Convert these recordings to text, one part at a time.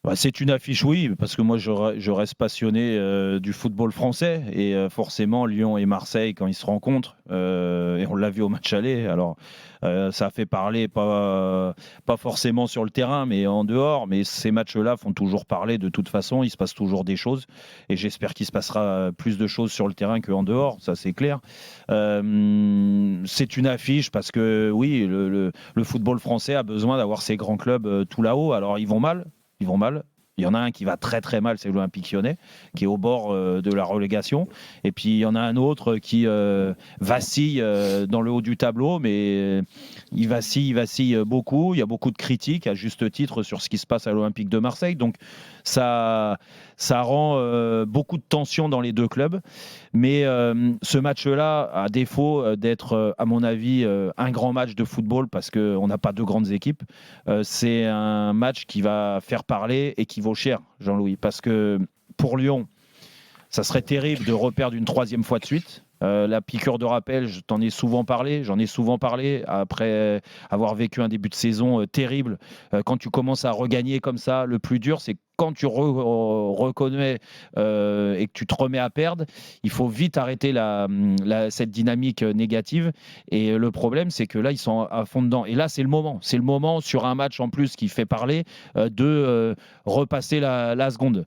Bah, c'est une affiche, oui, parce que moi je reste passionné du football français et forcément Lyon et Marseille quand ils se rencontrent et on l'a vu au match aller. Alors ça a fait parler pas forcément sur le terrain mais en dehors. Mais ces matchs-là font toujours parler de toute façon. Il se passe toujours des choses et j'espère qu'il se passera plus de choses sur le terrain qu'en dehors. Ça c'est clair. C'est une affiche parce que oui, le football français a besoin d'avoir ces grands clubs tout là-haut. Alors ils vont mal. Ils vont mal. Il y en a un qui va très très mal, c'est l'Olympique Lyonnais, qui est au bord de la relégation. Et puis il y en a un autre qui vacille dans le haut du tableau, mais il vacille beaucoup. Il y a beaucoup de critiques à juste titre sur ce qui se passe à l'Olympique de Marseille. Donc ça, ça rend beaucoup de tension dans les deux clubs. Mais ce match-là, à défaut d'être, à mon avis, un grand match de football, parce qu'on n'a pas deux grandes équipes, c'est un match qui va faire parler et qui vaut cher, Jean-Louis. Parce que pour Lyon, ça serait terrible de reperdre une troisième fois de suite. La piqûre de rappel, j'en ai souvent parlé après avoir vécu un début de saison terrible. Quand tu commences à regagner comme ça, le plus dur, c'est quand tu reconnais et que tu te remets à perdre, il faut vite arrêter cette dynamique négative. Et le problème, c'est que là, ils sont à fond dedans. Et là, c'est le moment. C'est le moment sur un match en plus qui fait parler de repasser la seconde.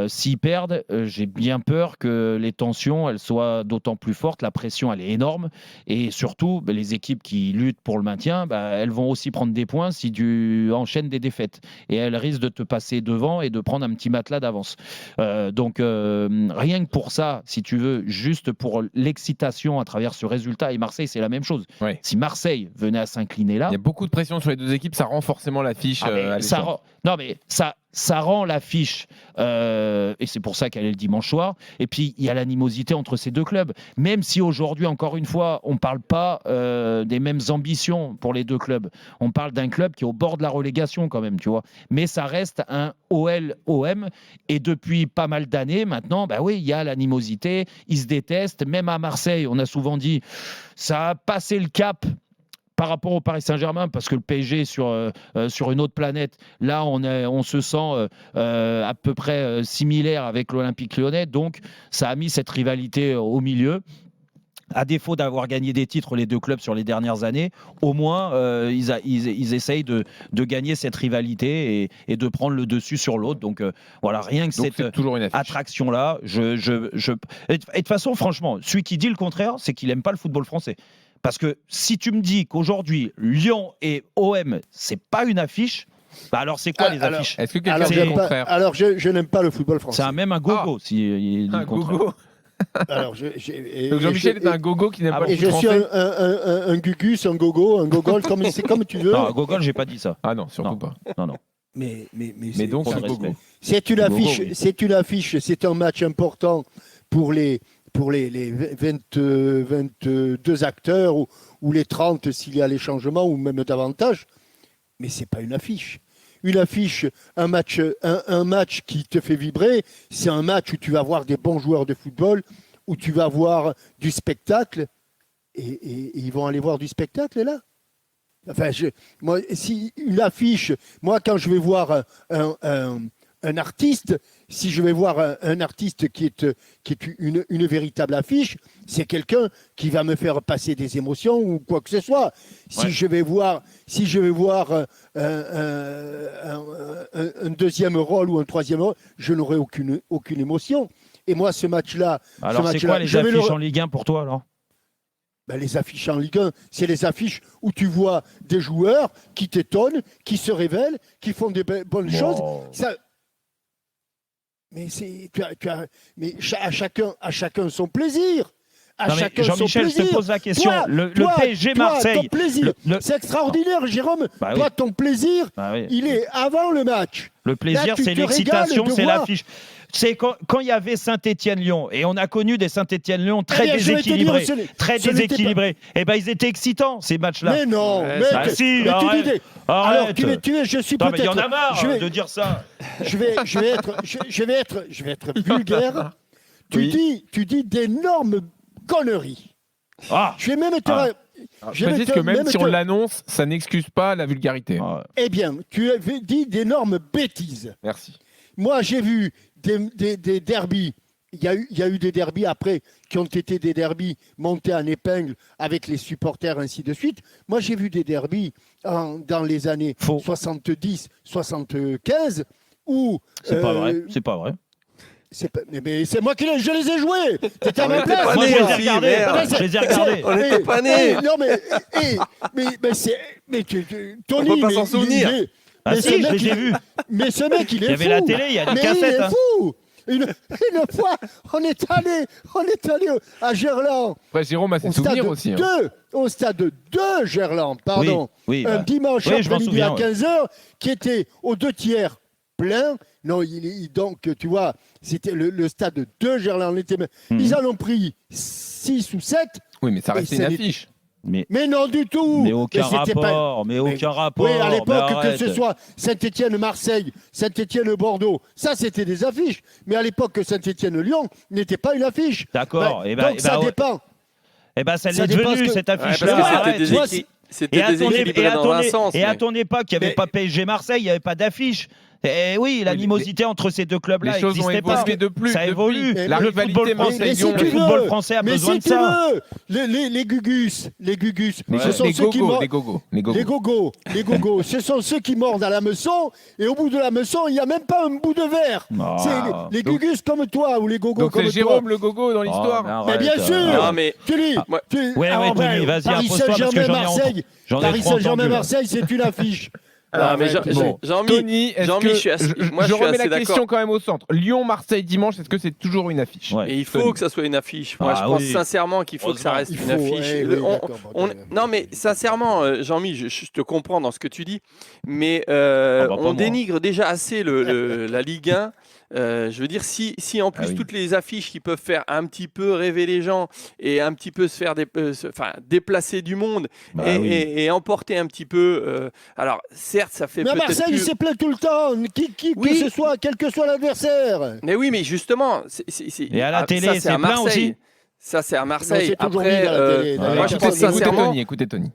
S'ils perdent, j'ai bien peur que les tensions elles soient d'autant plus fortes. La pression, elle est énorme. Et surtout, les équipes qui luttent pour le maintien, elles vont aussi prendre des points si tu enchaînes des défaites. Et elles risquent de te passer devant et de prendre un petit matelas d'avance. Donc, rien que pour ça, si tu veux, juste pour l'excitation à travers ce résultat, et Marseille, c'est la même chose. Oui. Si Marseille venait à s'incliner là... Il y a beaucoup de pression sur les deux équipes, ça rend forcément l'affiche alléchante. Non, mais ça rend l'affiche, et c'est pour ça qu'elle est le dimanche soir. Et puis, il y a l'animosité entre ces deux clubs. Même si aujourd'hui, encore une fois, on ne parle pas des mêmes ambitions pour les deux clubs. On parle d'un club qui est au bord de la relégation quand même, tu vois. Mais ça reste un OL-OM. Et depuis pas mal d'années, maintenant, oui, il y a l'animosité. Ils se détestent. Même à Marseille, on a souvent dit, ça a passé le cap par rapport au Paris Saint-Germain, parce que le PSG est sur une autre planète. Là, on se sent à peu près similaire avec l'Olympique Lyonnais. Donc, ça a mis cette rivalité au milieu. À défaut d'avoir gagné des titres, les deux clubs, sur les dernières années, au moins, ils essayent de gagner cette rivalité et de prendre le dessus sur l'autre. Donc, voilà, rien que cette attraction-là. Et de toute façon, franchement, celui qui dit le contraire, c'est qu'il n'aime pas le football français. Parce que si tu me dis qu'aujourd'hui, Lyon et OM, c'est pas une affiche, alors c'est quoi les affiches? Est-ce que quelqu'un dit le contraire? Alors, je n'aime pas le football français. C'est même un gogo. Si un gogo. Alors, donc Jean-Michel est un gogo qui n'aime pas le foot français. Et je suis un gugus, un gogo, un gogol, c'est comme tu veux. Non, un gogol, j'ai pas dit ça. Ah non, surtout pas. Non. Mais donc, c'est gogo. C'est une affiche, c'est un match important pour les 22 acteurs ou les 30 s'il y a les changements ou même davantage. Mais ce n'est pas une affiche. Une affiche, un match qui te fait vibrer, c'est un match où tu vas voir des bons joueurs de football, où tu vas voir du spectacle. Et ils vont aller voir du spectacle là. Enfin, si une affiche, moi quand je vais voir un artiste, si je vais voir un artiste qui est une véritable affiche, c'est quelqu'un qui va me faire passer des émotions ou quoi que ce soit. Si je vais voir un deuxième rôle ou un troisième rôle, je n'aurai aucune émotion. Et moi, ce match-là... Alors, c'est quoi les affiches en Ligue 1 pour toi, alors ? Les affiches en Ligue 1, c'est les affiches où tu vois des joueurs qui t'étonnent, qui se révèlent, qui font des bonnes choses. Ça... Mais à chacun son plaisir. Jean-Michel, je te pose la question. Le PSG Marseille. Ton plaisir, c'est extraordinaire, Jérôme. Oui. Toi, ton plaisir, il est avant le match. Le plaisir, c'est l'excitation, c'est l'affiche. C'est quand il y avait Saint-Étienne-Lyon, et on a connu des Saint-Étienne-Lyon très déséquilibrés. Et ils étaient excitants, ces matchs-là. Mais non, si, arrête. Alors, je suis peut-être... Il y en a marre de dire ça. Je vais être vulgaire. Tu dis d'énormes conneries. Je vais même Je précise que même si on l'annonce, ça n'excuse pas la vulgarité. Eh bien, tu avais dit d'énormes bêtises. Merci. Moi, j'ai vu des derbys. Il y a eu des derbys après qui ont été des derbys montés en épingle avec les supporters, ainsi de suite. Moi, j'ai vu des derbys dans les années 70, 75 où... C'est pas vrai, c'est pas vrai. Mais c'est moi je les ai joués. T'étais à ma place. Moi, je les ai regardés. On n'était pas nés. Non, mais Tony, on peut pas s'en souvenir. Ah si, je les ai vus. Mais ce mec, il est fou. Il y avait la télé, il y a des cassettes. Il est fou. Une fois, on est allé à Gerland. Ouais, Jérôme a ses souvenirs aussi. Au stade de Gerland, pardon. Oui, un dimanche après-midi à 15h, qui était aux 2/3 plein. Non, donc, tu vois, c'était le stade de Gerland. Ils en ont pris 6 ou 7. Oui, mais ça restait une affiche. Mais non du tout. Mais aucun rapport. Oui, à l'époque, que ce soit Saint-Étienne-Marseille, Saint-Étienne-Bordeaux, ça c'était des affiches. Mais à l'époque, Saint-Étienne-Lyon n'était pas une affiche. D'accord. Donc ça dépend. Eh ben, ça l'est devenu, cette affiche-là. C'était déséquilibré dans un sens. Et à ton époque, il n'y avait pas PSG-Marseille, il n'y avait pas d'affiche. Et oui, l'animosité entre ces deux clubs-là n'existait pas. Ça évolue. La rivalité Marseille-Lyon. Le football français a besoin de ça. Les Gugus, ce sont les ceux qui mordent. Les gogos, ce sont ceux qui mordent à la meçon. Et au bout de la meçon, il n'y a même pas un bout de verre. C'est les Gugus comme toi ou les gogos comme toi. Donc c'est Jérôme le gogo dans l'histoire. Mais bien sûr. Tony, Vas-y, Paris Saint-Germain-Marseille. Paris Saint-Germain-Marseille, c'est une affiche. Mais Jean-Mi, je remets la question quand même au centre. Lyon-Marseille dimanche, est-ce que c'est toujours une affiche? Et il faut que ça soit une affiche. Moi, je pense sincèrement qu'il faut que ça reste une affiche. Non, mais sincèrement, Jean-Mi, je te comprends dans ce que tu dis, mais on dénigre déjà assez la Ligue 1. Je veux dire, si en plus toutes les affiches qui peuvent faire un petit peu rêver les gens et un petit peu se faire déplacer du monde et emporter un petit peu. Alors certes, ça fait. Mais à Marseille, il s'est plaint tout le temps. Que ce soit, quel que soit l'adversaire. Mais oui, mais justement, et à la télé, c'est plein aussi. Ça, c'est à Marseille. Non, après, moi, je pense sincèrement. Écoutez Tony.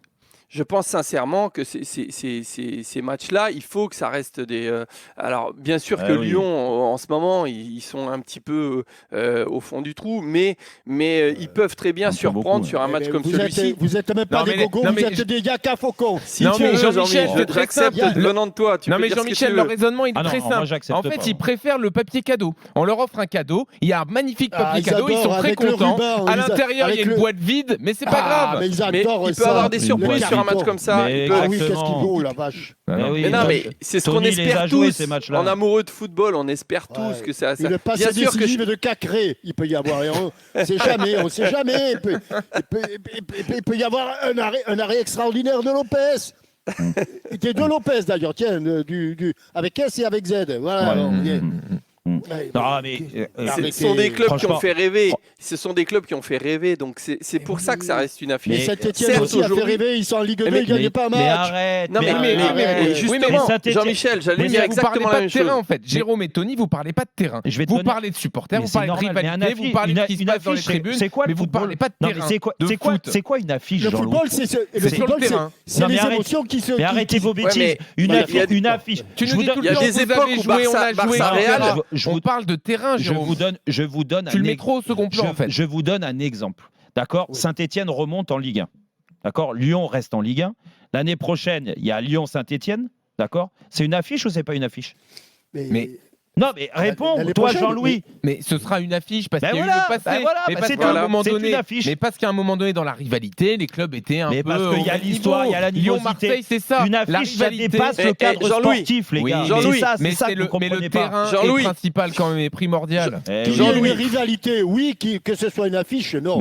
Je pense sincèrement que ces matchs-là, il faut que ça reste des... alors, bien sûr que Lyon, en ce moment, ils sont un petit peu au fond du trou, mais ils peuvent très bien surprendre sur un match comme celui-ci. Vous n'êtes même pas des gogos, vous êtes des yaka faucons. Si tu veux, Jean-Michel, c'est très simple. Venant de toi, tu peux dire Jean-Michel, leur raisonnement, il est très simple. En fait, ils préfèrent le papier cadeau. On leur offre un cadeau, il y a un magnifique papier cadeau, ils sont très contents. À l'intérieur, il y a une boîte vide, mais c'est pas grave. Mais il peut avoir des surprises sur un match comme ça. Oui, qu'est-ce qu'il vaut, la vache. Mais non, mais c'est ce qu'on espère tous. En amoureux de football, on espère tous que ça. Une passe décisive de Cacré, il peut y avoir. On ne sait jamais. Il peut y avoir un arrêt extraordinaire de Lopez. C'était de Lopez d'ailleurs, tiens, avec S et avec Z. Voilà. Non, mais ce sont des clubs qui ont fait rêver. Ce sont des clubs qui ont fait rêver. Donc c'est pour ça que ça reste une affiche. Mais Saint-Étienne aussi a fait rêver. Ils sont en Ligue 2, ils ne gagnent pas un match. Mais arrête. Non, mais justement, Jean-Michel, j'allais dire exactement la même chose. Vous ne parlez pas de terrain en fait. Jérôme et Tony, vous ne parlez pas de terrain. Vous parlez de supporters, vous parlez de rivalité, vous parlez de ce qui se passe dans les tribunes. Mais vous ne parlez pas de terrain. C'est quoi une affiche? Le football, c'est les émotions qui se. Mais arrêtez vos bêtises. Une affiche. Tu nous dis tout le temps, vous avez joué, on a joué. On parle de terrain, Jérôme. Je vous donne tu le mets trop au second plan, en fait. Je vous donne un exemple. D'accord. Saint-Étienne remonte en Ligue 1. D'accord. Lyon reste en Ligue 1. L'année prochaine, il y a Lyon-Saint-Étienne. D'accord. C'est une affiche ou c'est pas une affiche? Non, mais réponds, toi, Jean-Louis. Mais ce sera une affiche parce qu'il y a eu le passé. Mais parce qu'à un moment donné, dans la rivalité, les clubs étaient un peu. Mais parce qu'il y a l'histoire, il y a la Lyon-Marseille, c'est ça. Une affiche, ça dépasse le cadre sportif, les gars. Mais le terrain est principal quand même, est primordial. Qu'il y ait une rivalité, oui, que ce soit une affiche, non.